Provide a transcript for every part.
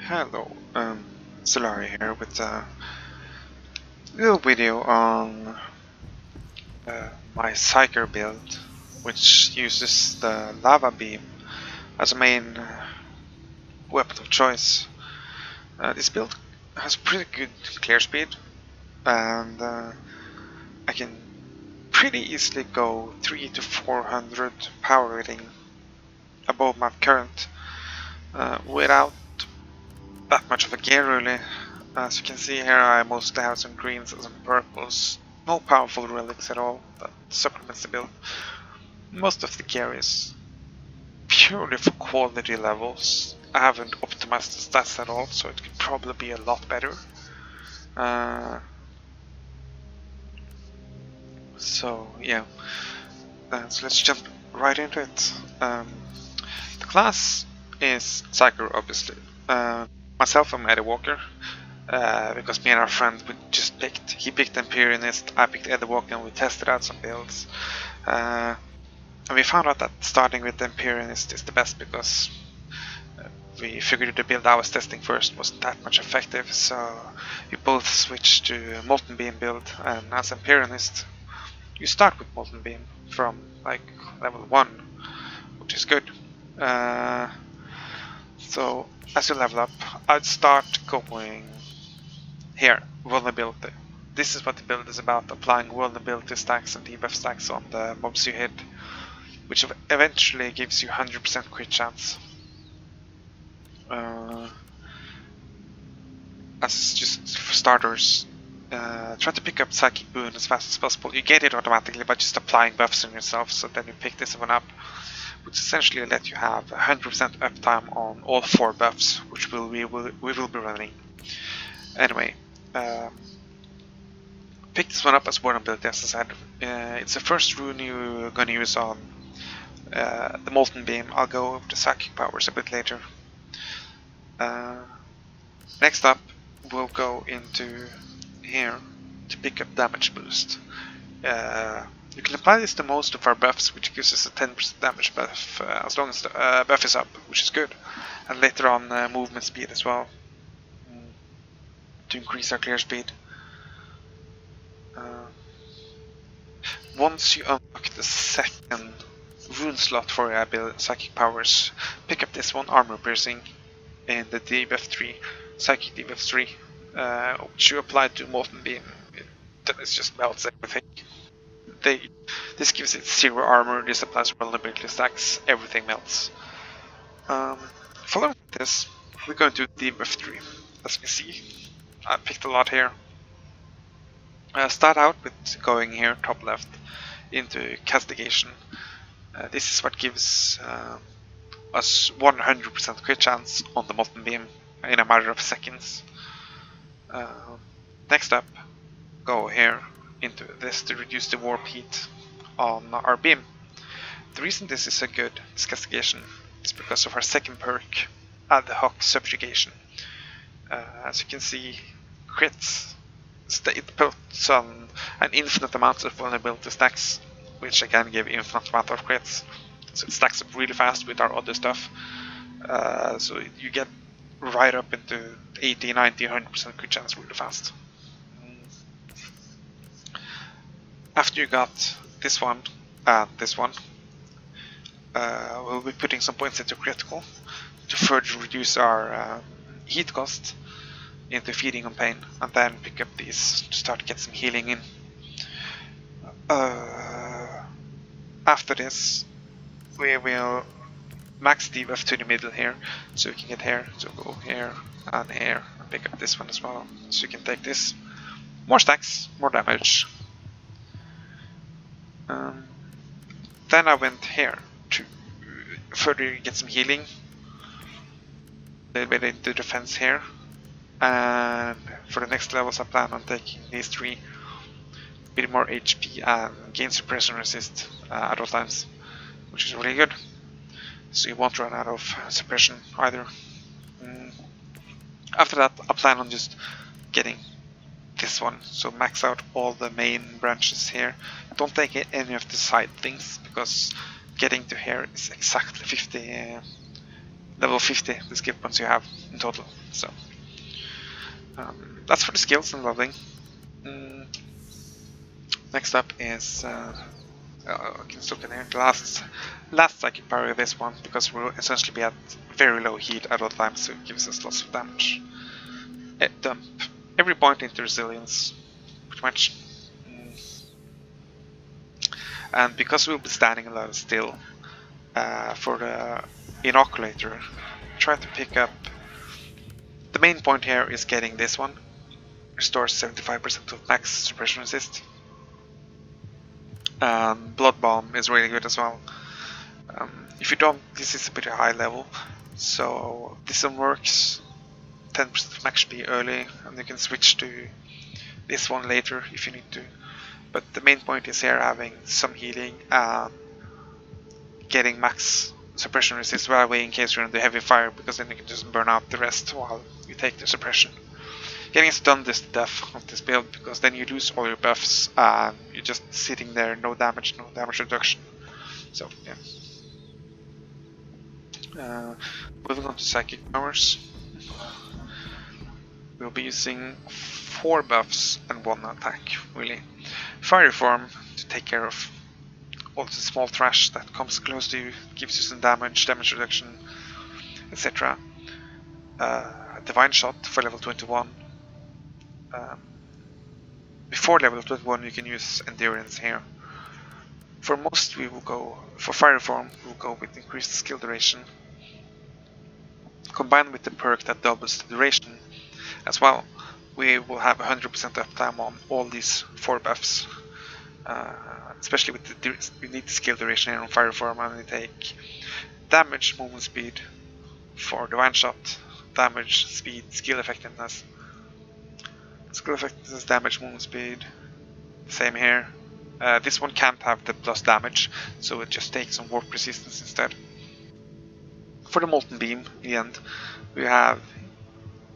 Hello, Solari here with a little video on my Psyker build, which uses the lava beam as a main weapon of choice. This build has pretty good clear speed, and I can pretty easily go 300 to 400 power rating above my current without that much of a gear really. As you can see here, I mostly have some greens and some purples. No powerful relics at all, that supplements the build. Most of the gear is purely for quality levels. I haven't optimized the stats at all, so it could probably be a lot better. So yeah, so let's jump right into it. The class is Psyker, obviously. Myself, I'm Eddie Walker, because me and our friend we just picked. He picked Empirionist, I picked Eddie Walker, and we tested out some builds. And we found out that starting with the Empirionist is the best because we figured the build I was testing first wasn't that much effective, so we both switched to Molten Beam build. And as Empirionist, you start with Molten Beam from like level 1, which is good. So as you level up, I'd start going here, vulnerability. This is what the build is about, applying vulnerability stacks and debuff stacks on the mobs you hit, which eventually gives you 100% crit chance. As just for starters, try to pick up Psychic Boon as fast as possible. You get it automatically by just applying buffs on yourself, so then you pick this one up, which essentially let you have 100% uptime on all 4 buffs, which we will be running. Anyway, pick this one up as vulnerability, as I said. It's the first rune you're gonna use on the Molten Beam. I'll go over the Psychic powers a bit later. Next up, we'll go into here to pick up damage boost. You can apply this to most of our buffs, which gives us a 10% damage buff as long as the buff is up, which is good. And later on movement speed as well, to increase our clear speed. Once you unlock the second rune slot for your ability, Psychic powers, pick up this one, Armor Piercing, in the debuff 3, Psychic debuff 3, which you apply to Molten Beam. It just melts everything. This gives it 0 armor, this applies vulnerability stacks, everything melts. Following this, we're going to debuff 3. As you can see, I picked a lot here. Start out with going here, top left, into Castigation. This is what gives us 100% crit chance on the Molten Beam in a matter of seconds. Next up, go here into this to reduce the warp heat on our beam. The reason this is so good, this Castigation, is because of our second perk, Ad Hoc Subjugation. As you can see, crits, it puts on an infinite amount of vulnerability stacks, which again give infinite amount of crits. So it stacks up really fast with our other stuff. So you get right up into 80, 90, 100% crit chance really fast. After you got this one and this one, we'll be putting some points into critical to further reduce our heat cost into feeding on pain, and then pick up these to start to get some healing in. After this, we will max debuff to the middle here, so we can get here, so go here, and pick up this one as well, so you can take this. More stacks, more damage. Then I went here to further get some healing, a little bit into defense here, and for the next levels I plan on taking these 3, a bit more HP and gain suppression resist at all times, which is really good, so you won't run out of suppression either. After that I plan on just getting this one, so max out all the main branches here. Don't take any of the side things, because getting to here is exactly level 50 the skill points you have in total. So that's for the skills and leveling. Next up is I can look in here. The last psychic power of this one, because we'll essentially be at very low heat at all times, so it gives us lots of damage. Dump every point into resilience, pretty much. And because we'll be standing a lot still, for the Inoculator, try to pick up. The main point here is getting this one. Restores 75% of max suppression resist. Blood Bomb is really good as well. If you don't, this is a pretty high level, so this one works. 10% of max HP early, and you can switch to this one later if you need to. But the main point is here having some healing and getting max suppression resist right away in case you're under heavy fire, because then you can just burn out the rest while you take the suppression. Getting stunned is the death of this build, because then you lose all your buffs and you're just sitting there, no damage reduction. So yeah. Moving on to psychic powers. We'll be using 4 buffs and 1 attack, really. Fire Form to take care of all the small trash that comes close to you, gives you some damage reduction, etc. Divine Shot for level 21. Before level 21 you can use Endurance here. For most we will go, for Fire Form we will go with increased skill duration, combined with the perk that doubles the duration as well. We will have 100% uptime on all these 4 buffs, especially with we need the skill duration here on Fire Form, and we take damage, movement speed for Divine Shot, damage, speed, skill effectiveness. Skill effectiveness, damage, movement speed, same here. This one can't have the plus damage, so it just takes some warp resistance instead. For the Molten Beam, in the end, we have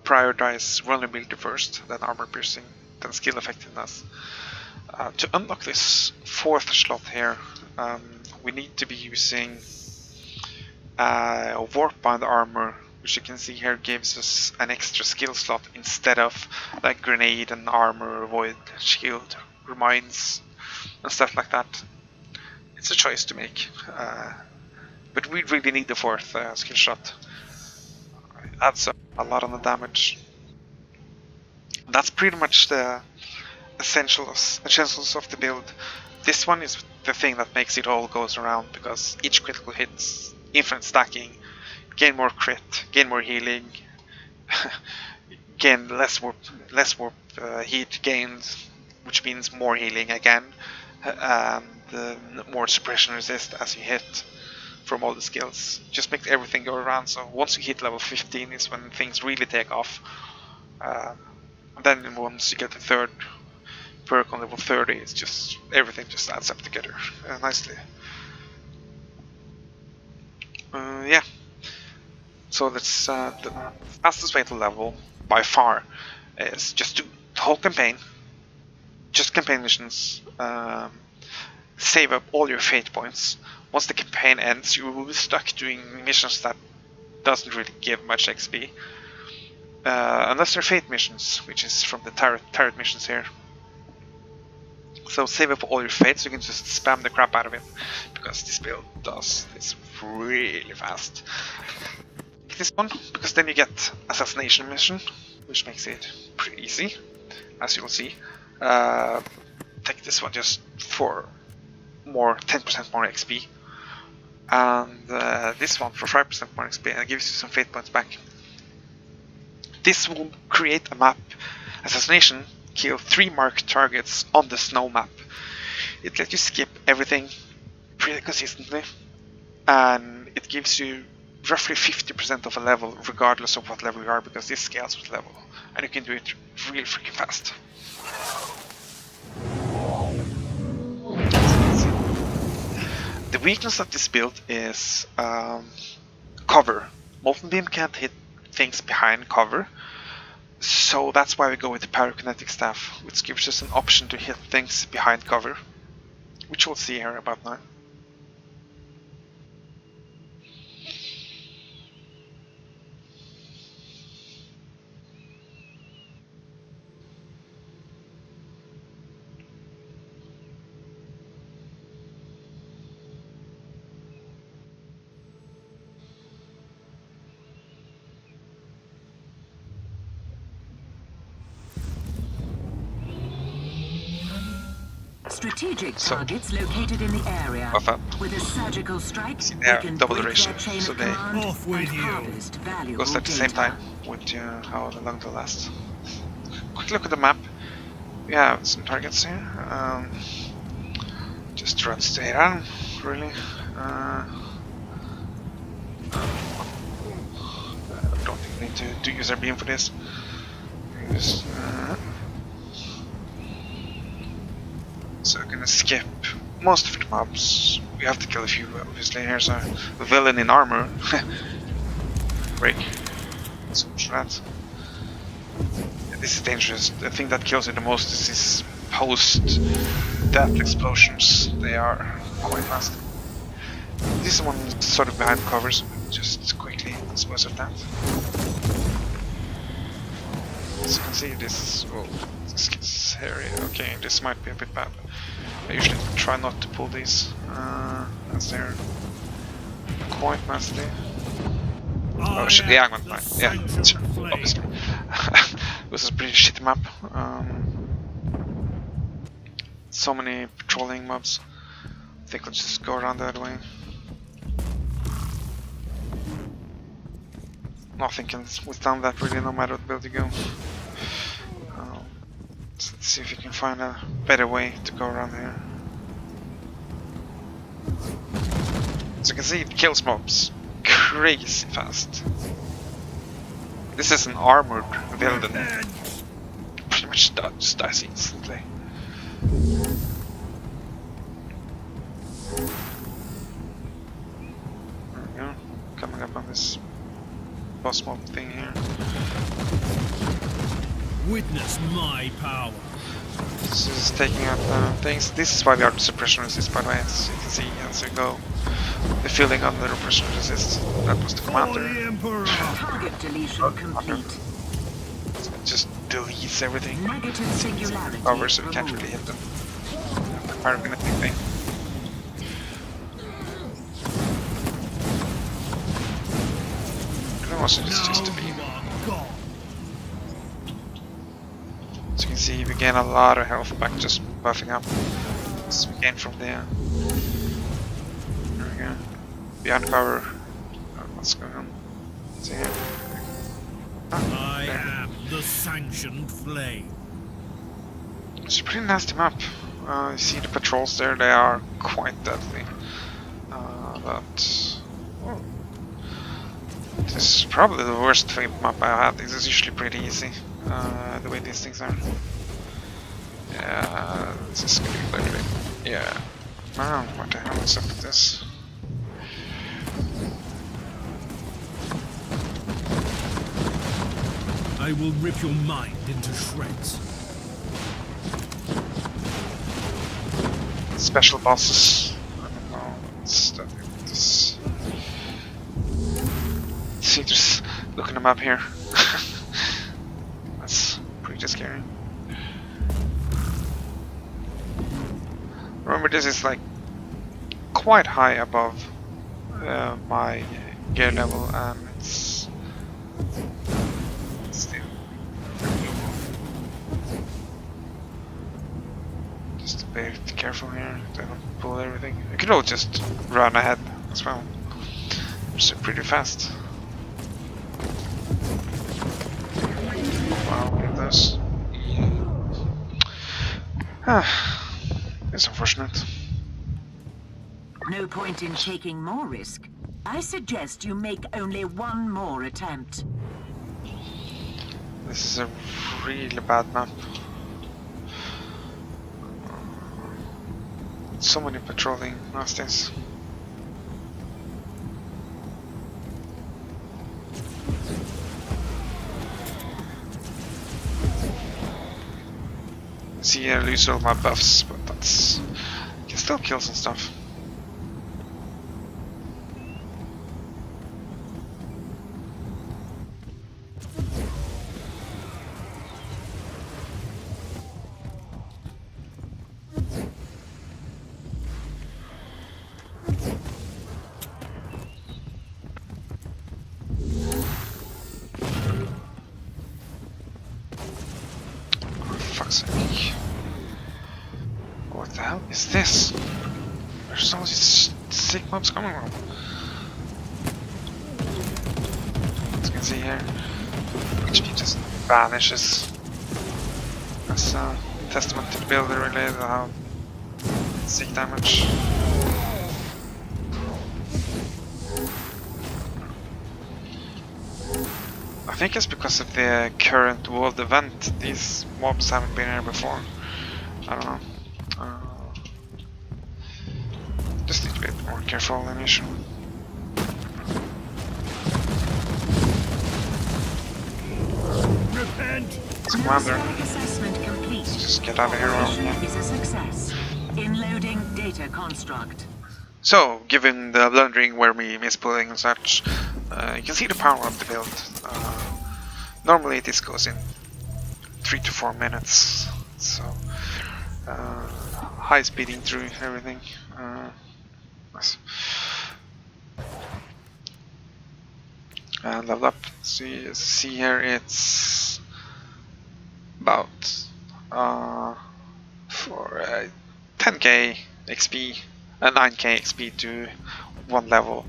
prioritize vulnerability first, then armor piercing, then skill effectiveness. To unlock this 4th slot here, we need to be using Warpbind armor, which you can see here gives us an extra skill slot instead of like grenade and armor, void, shield, mines, and stuff like that. It's a choice to make, but we really need the 4th skill shot. It adds up a lot on the damage. That's pretty much the essentials of the build. This one is the thing that makes it all goes around, because each critical hits, infinite stacking, gain more crit, gain more healing, gain less warp heat gained, which means more healing again, and more suppression resist as you hit from all the skills. Just makes everything go around. So once you hit level 15 is when things really take off. Then once you get the 3rd perk on level 30, it's just everything just adds up together nicely. Yeah. So that's the fastest way to level by far is just do the whole campaign, just campaign missions. Save up all your fate points. Once the campaign ends, you will be stuck doing missions that doesn't really give much XP. Unless they're fate missions, which is from the turret missions here. So save up all your fate so you can just spam the crap out of it, because this build does this really fast. Take this one, because then you get assassination mission, which makes it pretty easy, as you'll see. Take this one just for 10% more XP, and this one for 5% more XP, and it gives you some fate points back. This will create a map. Assassination, kill 3 marked targets on the snow map. It lets you skip everything pretty consistently, and it gives you roughly 50% of a level regardless of what level you are, because this scales with level, and you can do it really freaking fast. The weakness of this build is cover. Molten Beam can't hit things behind cover, so that's why we go with the Pyrokinetic Staff, which gives us an option to hit things behind cover, which we'll see here about now. Strategic So, targets located in the area. buff up. With a surgical strike, See, we they have can double break duration, their chain so of they command Off and with you. harvest valuable goes at the same data. time with how long they last. Quick look at the map. We have some targets here. Just run straight on, really. I don't think we need to use our beam for this. Just, so we're gonna skip most of the mobs. We have to kill a few, obviously. Here's a villain in armor. Break. So much for that. Yeah, this is dangerous. The thing that kills you the most is these post-death explosions. They are quite fast. This one is sort of behind covers. Just quickly dispose of that. As you can see, this gets hairy. Okay, this might be a bit bad. I usually try not to pull these, as they're quite nasty. Oh shit, yeah, I'm gonna die. Yeah, sure, obviously. This is a pretty shitty map. So many patrolling mobs. I think I'll just go around the other way. Nothing can withstand that really, no matter what build you go. Let's see if we can find a better way to go around here. As you can see, it kills mobs crazy fast. This is an armored villain. Pretty much just dies instantly. There we go. Coming up on this boss mob thing here. Witness my power. This is taking out things. This is why we are suppression resist, by the way, as you can see as we go. The feeling on the repression resist. That was the commander. Target deletion complete. So it just deletes everything. Negative singularity Cover, so we can't really hit them. The pyrokinetic thing. And also just to be. As you can see, we gain a lot of health back just buffing up. This we gain from there. There we go. Beyond cover. What's going on? See here. I am the sanctioned flame. It's a pretty nasty map. You see the patrols there, they are quite deadly. But well, this is probably the worst flame map I had. This is usually pretty easy, the way these things are. Yeah, this is gonna be better. Yeah. Man, what the hell is up with this? I will rip your mind into shreds. Special bosses. I don't know. It's this. See, just look at the map here. That's pretty scary. Remember, this is like quite high above my gear level, and it's still just a bit careful here. Don't pull everything. You can all just run ahead as well. It's pretty fast. Wow, look at this. Ah. It's unfortunate. No point in taking more risk. I suggest you make only one more attempt. This is a really bad map. So many patrolling nasties. See, I lose all my buffs, but that's... I can still kill some stuff. hell is this? Where's all these sick mobs coming from? As you can see here, HP just vanishes. That's a testament to the builder related to how sick damage. I think it's because of the current world event. These mobs haven't been here before. I don't know. Just need to be a bit more careful than usual. Repent! Commander, Assessment complete. let's just get out of here. Mission is a success. Inloading data construct. So, given the blundering where we miss pulling and such, you can see the power of the build. Normally this goes in 3 to 4 minutes, so high speeding through everything. Nice. And level up. So you see here it's about for 10k XP, 9k XP to 1 level,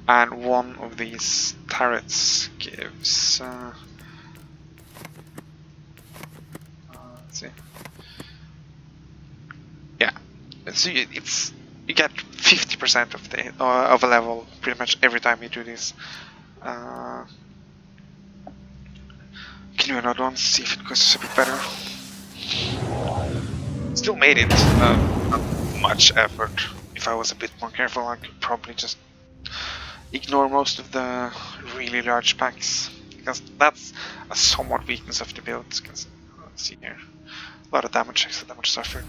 and one of these turrets gives let's see, yeah, so you get 50% of the of a level pretty much every time you do this. Can do another one, see if it goes a bit better. Still made it, not much effort. If I was a bit more careful, I could probably just ignore most of the really large packs, because that's a somewhat weakness of the build. Let's see here, a lot of damage, extra damage suffered.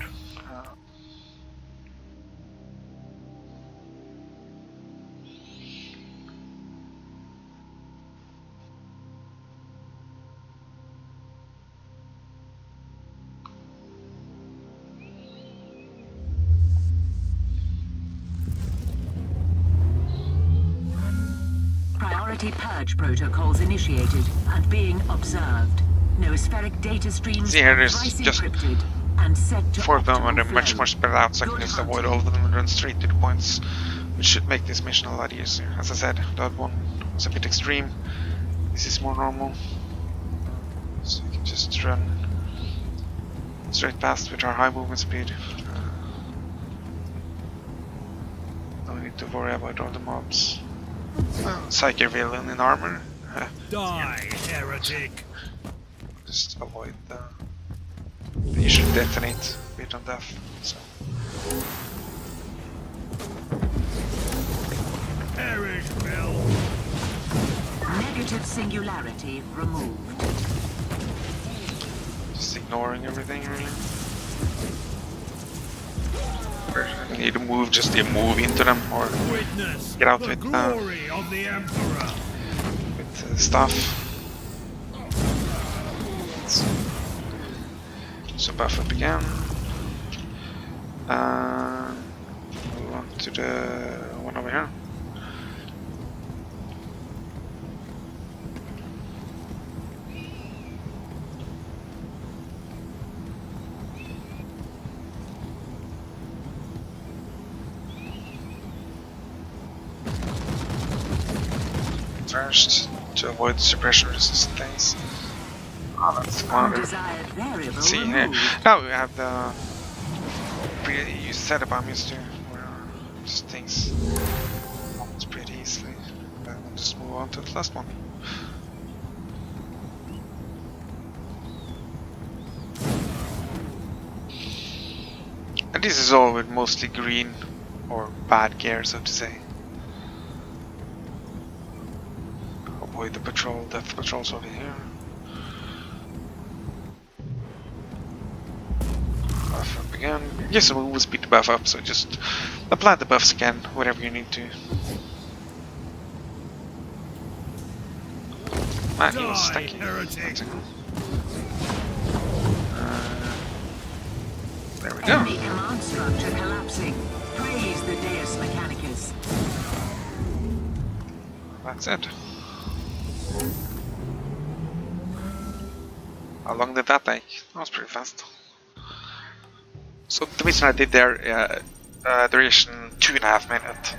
Priority purge protocols initiated and being observed. Noospheric data streams See here, there's thrice just encrypted and set to 4 of them, and they're optimal flow. much spread out, so I can Good just avoid hunting. all of them and run straight to the points, which should make this mission a lot easier. As I said, that one was a bit extreme. This is more normal, so you can just run straight past with our high movement speed. No need to worry about all the mobs. Psyker villain in armor. Die, heretic! Just avoid the. They usually detonate based on death. So. Perish, Bill! Negative singularity removed. Just ignoring everything, really. If you need to move, just move into them or Witness get out the with glory of the Emperor! stuff. So buff up again. Move on to the one over here. First, to avoid suppression resistant things. Oh, that's the commander. Undesired variable See here. removed. Now we have the pre-used setup I'm used to, where just things happens pretty easily. Then we'll just move on to the last one. And this is all with mostly green or bad gear, so to say. Avoid the patrol, death patrols over here. Buff up again. Yes, we'll speed the buff up, so just apply the buffs again, whatever you need to. Man, he was Die, stanky. heretic! There we go. Enemy command structure collapsing. Praise the Deus Mechanicus. That's it. How long did that take? That was pretty fast. So the reason I did their duration 2.5 minutes.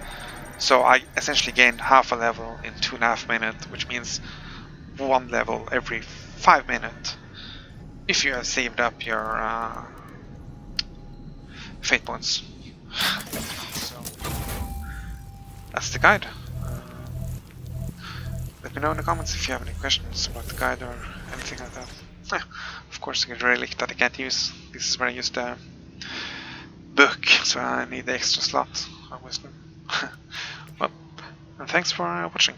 So I essentially gained half a level in 2.5 minutes, which means 1 level every 5 minutes. If you have saved up your fate points. So that's the guide. Let me know in the comments if you have any questions about the guide or anything like that. Of course, I get a relic that I can't use. This is where I use the book, so I need the extra slot, obviously. Well, and thanks for watching.